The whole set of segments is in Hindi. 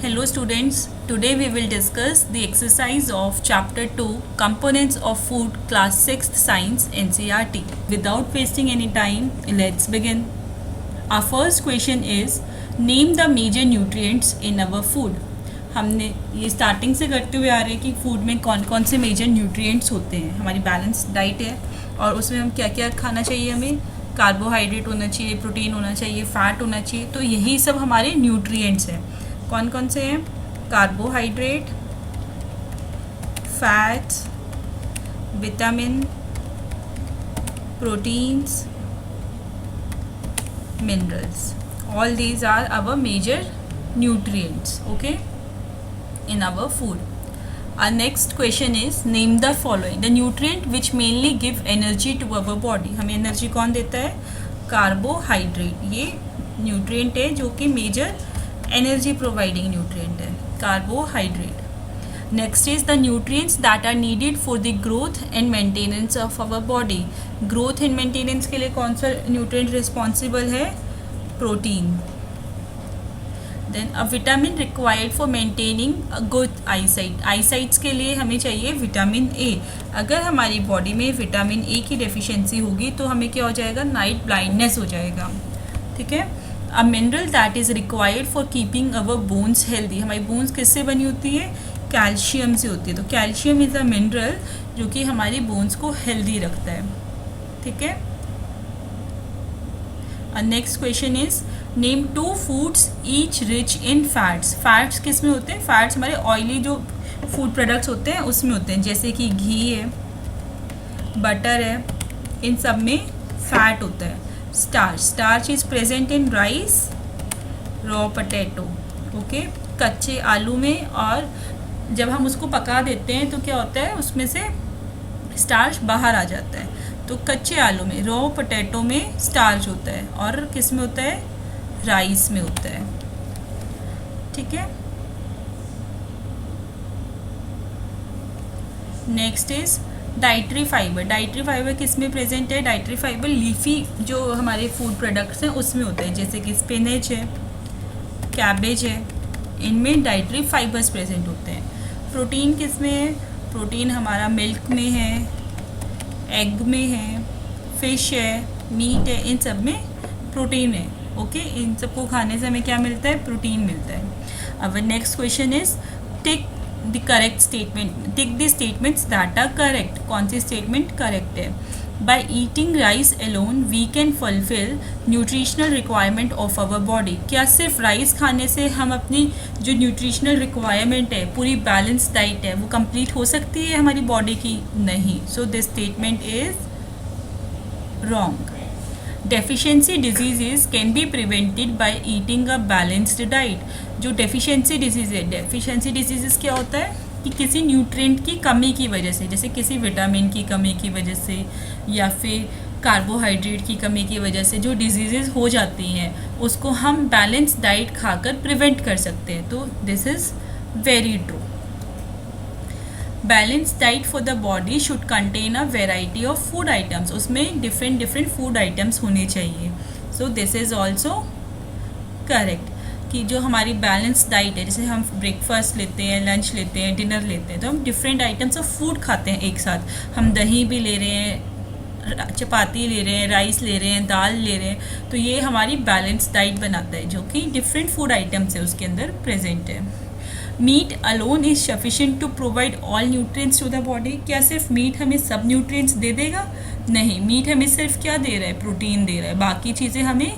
Hello students, today we will discuss the exercise of chapter 2 Components of Food class 6th Science NCERT. Without wasting any time, let's begin. Our first question is name the major nutrients in our food. हमने ये स्टार्टिंग से करते हुए आ रहे हैं कि फूड में कौन कौन से मेजर न्यूट्रिएंट्स होते हैं. हमारी बैलेंस डाइट है और उसमें हम क्या क्या खाना चाहिए. हमें कार्बोहाइड्रेट होना चाहिए, प्रोटीन होना चाहिए, फैट होना चाहिए. तो यही सब हमारे न्यूट्रिएंट्स हैं. कौन कौन से हैं? Carbohydrate, fats, vitamin, proteins, minerals. All these are our major nutrients, okay, in our food. Our next question is name the following. The nutrient which mainly give energy to our body. हमें एनर्जी कौन देता है? कार्बोहाइड्रेट. ये न्यूट्रिएंट है जो कि मेजर एनर्जी प्रोवाइडिंग न्यूट्रिएंट है, carbohydrate. Next is the nutrients that are needed for the growth and maintenance of our body. Growth and maintenance के लिए कौन सा न्यूट्रिएंट रिस्पॉन्सिबल है? Protein. Then a vitamin required for maintaining a good eyesight. Eyesights के लिए हमें चाहिए विटामिन ए. अगर हमारी बॉडी में विटामिन ए की डेफिशिएंसी होगी तो हमें क्या हो जाएगा? नाइट ब्लाइंडनेस हो जाएगा. ठीक है. A mineral that is required for keeping our bones healthy. हमारी बोन्स किससे बनी होती है? कैल्शियम से होती है. तो कैल्शियम इज़ अ मिनरल जो कि हमारी बोन्स को हेल्दी रखता है. ठीक है. Next question is name 2 foods each rich in fats. Fats किस में होते हैं? फैट्स हमारे ऑयली जो फूड प्रोडक्ट्स होते हैं उसमें होते हैं, जैसे कि घी है, बटर है, इन सब में फैट होता है. Starch. Starch is present in rice, raw potato, okay, कच्चे आलू में. और जब हम उसको पका देते हैं तो क्या होता है? उसमें से स्टार्च बाहर आ जाता है. तो कच्चे आलू में, रॉ पोटैटो में स्टार्च होता है. और किस में होता है? राइस में होता है. ठीक है. Next is dietary fibre. Dietary fibre किस में प्रेजेंट है? डाइटरी फाइबर लीफी जो हमारे फूड प्रोडक्ट्स हैं उसमें होते हैं, जैसे कि स्पिनच है, कैबेज है. इनमें डाइटरी फाइबर्स प्रेजेंट होते हैं. प्रोटीन किस में है? प्रोटीन हमारा मिल्क में है, एग में है, फिश है, मीट है. इन सब में प्रोटीन है. ओके. इन सबको खाने से हमें क्या मिलता है? प्रोटीन मिलता है. अब next question is tick the correct statement. Tick the statements that are correct. कौन सी स्टेटमेंट करेक्ट है? By eating rice alone we can fulfil nutritional requirement of our body. क्या सिर्फ राइस खाने से हम अपनी जो न्यूट्रिशनल रिक्वायरमेंट है, पूरी बैलेंस डाइट है, वो कंप्लीट हो सकती है हमारी बॉडी की? नहीं. So this statement is wrong. Deficiency diseases can be prevented by eating a balanced diet. जो डेफिशिएंसी डिजीज है, डेफिशिएंसी डिजीजेस क्या होता है कि किसी न्यूट्रिएंट की कमी की वजह से, जैसे किसी विटामिन की कमी की वजह से या फिर कार्बोहाइड्रेट की कमी की वजह से जो डिजीजेस हो जाती हैं उसको हम बैलेंस डाइट खाकर प्रिवेंट कर सकते हैं. तो this is very true. Balance diet for the body should contain a variety of food items. उसमें डिफरेंट फूड आइटम्स होने चाहिए. So this is also correct कि जो हमारी बैलेंस डाइट है, जैसे हम ब्रेकफास्ट लेते हैं, लंच लेते हैं, डिनर लेते हैं, तो हम डिफरेंट आइटम्स ऑफ फूड खाते हैं एक साथ. हम दही भी ले रहे हैं, चपाती ले रहे हैं, राइस ले रहे हैं, दाल ले रहे हैं. तो ये हमारी बैलेंस डाइट बनाता है जो कि डिफरेंट फूड आइटम्स है उसके अंदर प्रेजेंट है. Meat alone is sufficient to provide all nutrients to the body. क्या सिर्फ मीट हमें सब न्यूट्रिएंट्स दे देगा? नहीं. मीट हमें सिर्फ क्या दे रहा है? प्रोटीन दे रहा है. बाकी चीज़ें हमें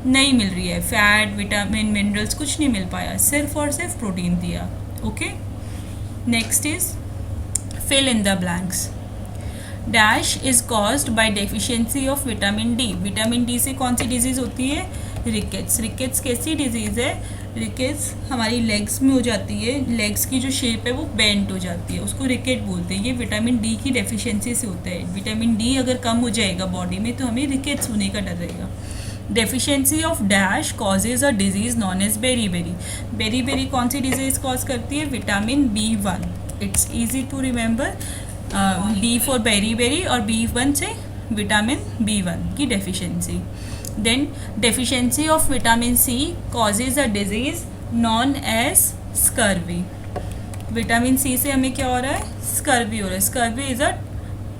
नहीं मिल रही है. फैट, विटामिन, मिनरल्स कुछ नहीं मिल पाया, सिर्फ और सिर्फ प्रोटीन दिया. Okay. Next is fill in the blanks. Dash is caused by deficiency of vitamin D. Vitamin D से कौन सी डिजीज़ होती है? रिकेट्स. रिकेट्स कैसी डिजीज़ है? रिकेट्स हमारी लेग्स में हो जाती है. लेग्स की जो शेप है वो बेंट हो जाती है, उसको रिकेट बोलते हैं. ये विटामिन डी की डेफिशिएंसी से होता है. विटामिन डी अगर कम हो जाएगा बॉडी में तो हमें रिकेट्स होने का डर रहेगा. Deficiency of dash causes a disease known as beriberi. Beriberi कौन सी डिजीज़ कॉज करती है? Vitamin B1. It's easy to remember. B for beriberi और B1 से विटामिन B1 की deficiency. Then deficiency of vitamin C causes a disease known as scurvy. Vitamin C से हमें क्या हो रहा है, स्कर्वी हो रहा है। Scurvy is a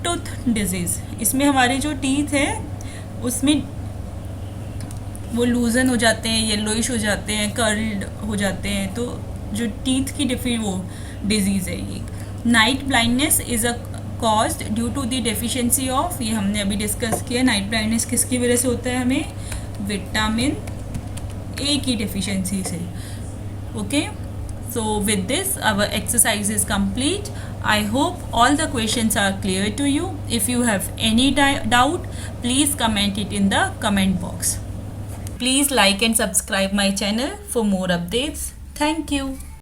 tooth disease. इसमें हमारे जो टीथ हैं उसमें वो लूजन हो जाते हैं, येलोइश हो जाते हैं, कर्ल्ड हो जाते हैं, तो जो टीथ की वो डिजीज़ है ये। Night blindness is a caused due to the deficiency of, ये हमने अभी डिस्कस किया, नाइट ब्लाइंडनेस किसकी वजह से होता है, हमें विटामिन ए की डेफिशिएंसी से। Okay, so with this our exercise is complete. I hope all the questions are clear to you. If you have any doubt, please comment it in the comment box. Please like and subscribe my channel for more updates. Thank you.